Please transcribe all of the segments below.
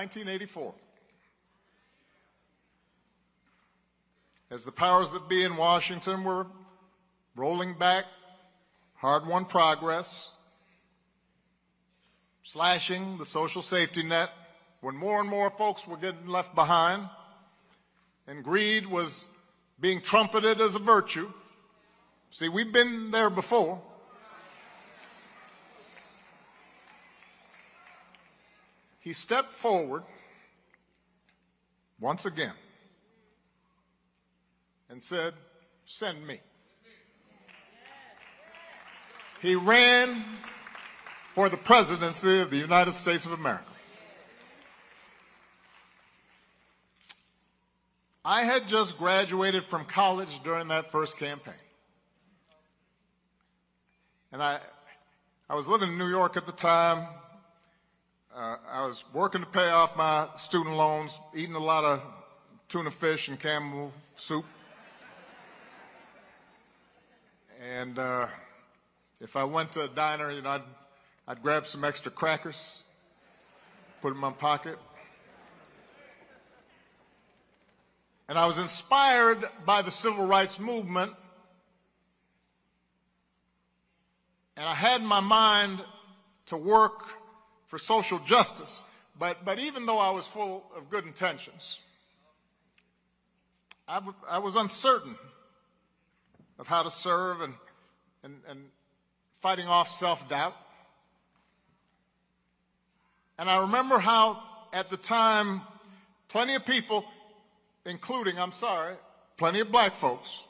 1984. As the powers that be in Washington were rolling back hard-won progress, slashing the social safety net, when more and more folks were getting left behind, and greed was being trumpeted as a virtue. See, we've been there before. He stepped forward once again and said, "Send me." He ran for the presidency of the United States of America. I had just graduated from college during that first campaign. And I was living in New York at the time. I was working to pay off my student loans, eating a lot of tuna fish and camel soup. And if I went to a diner, I'd grab some extra crackers, put them in my pocket. And I was inspired by the civil rights movement. And I had in my mind to work for social justice. But even though I was full of good intentions, I was uncertain of how to serve and fighting off self-doubt. And I remember how, at the time, plenty of people, including, plenty of black folks,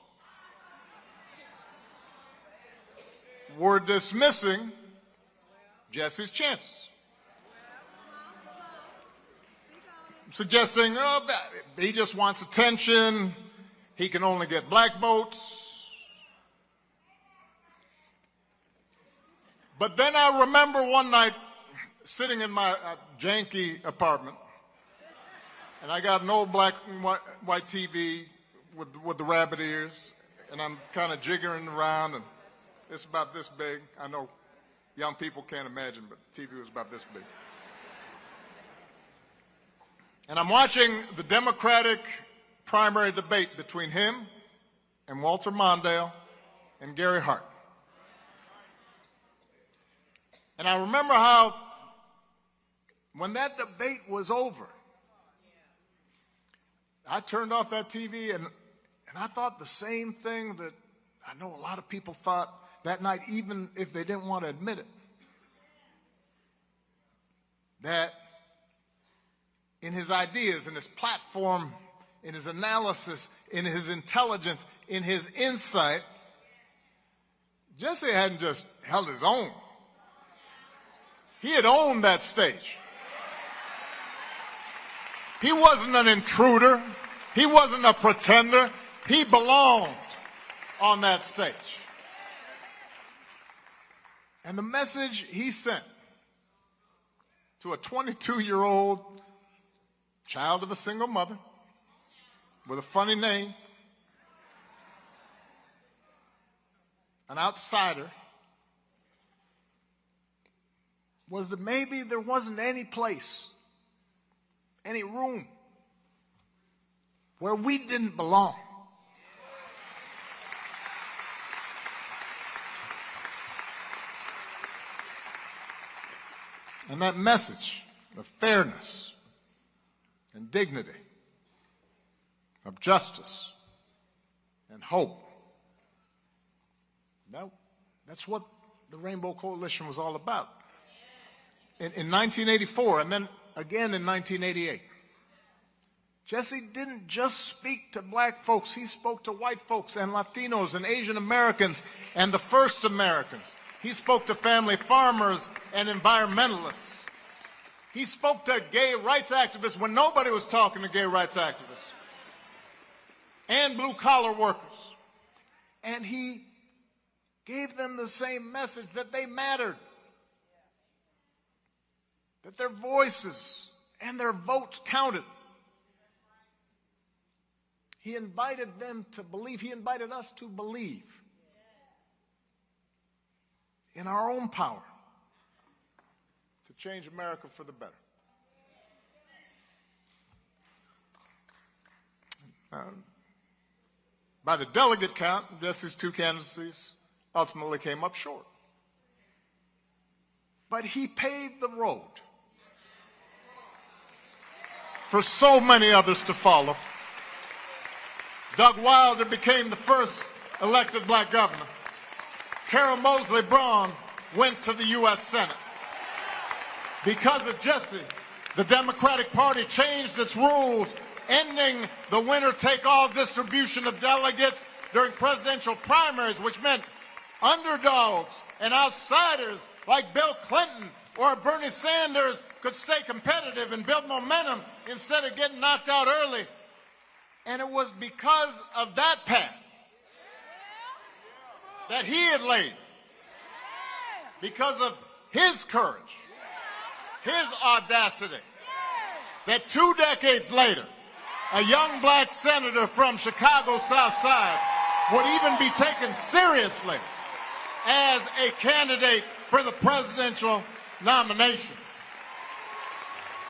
were dismissing Jesse's chances, suggesting, oh, he just wants attention, he can only get black votes. But then I remember one night sitting in my janky apartment, and I got an old black and white TV with the rabbit ears, and I'm kind of jiggering around, and it's about this big. I know young people can't imagine, but the TV was about this big. And I'm watching the Democratic primary debate between him and Walter Mondale and Gary Hart. And I remember how, when that debate was over, I turned off that TV and I thought the same thing that I know a lot of people thought that night, even if they didn't want to admit it. That in his ideas, in his platform, in his analysis, in his intelligence, in his insight, Jesse hadn't just held his own. He had owned that stage. He wasn't an intruder. He wasn't a pretender. He belonged on that stage. And the message he sent to a 22-year-old child of a single mother with a funny name, an outsider, was that maybe there wasn't any place, any room where we didn't belong. And that message of fairness and dignity, of justice and hope, that's what the Rainbow Coalition was all about. In 1984, and then again in 1988, Jesse didn't just speak to black folks. He spoke to white folks and Latinos and Asian Americans and the first Americans. He spoke to family farmers and environmentalists. He spoke to gay rights activists when nobody was talking to gay rights activists and blue-collar workers. And he gave them the same message, that they mattered, that their voices and their votes counted. He invited them to believe. He invited us to believe in our own power to change America for the better. By the delegate count, Jesse's two candidacies ultimately came up short. But he paved the road for so many others to follow. Doug Wilder became the first elected black governor. Carol Moseley Braun went to the U.S. Senate. Because of Jesse, the Democratic Party changed its rules, ending the winner-take-all distribution of delegates during presidential primaries, which meant underdogs and outsiders like Bill Clinton or Bernie Sanders could stay competitive and build momentum instead of getting knocked out early. And it was because of that path that he had laid, because of his courage, his audacity, that 2 decades later, a young black senator from Chicago's South Side would even be taken seriously as a candidate for the presidential nomination.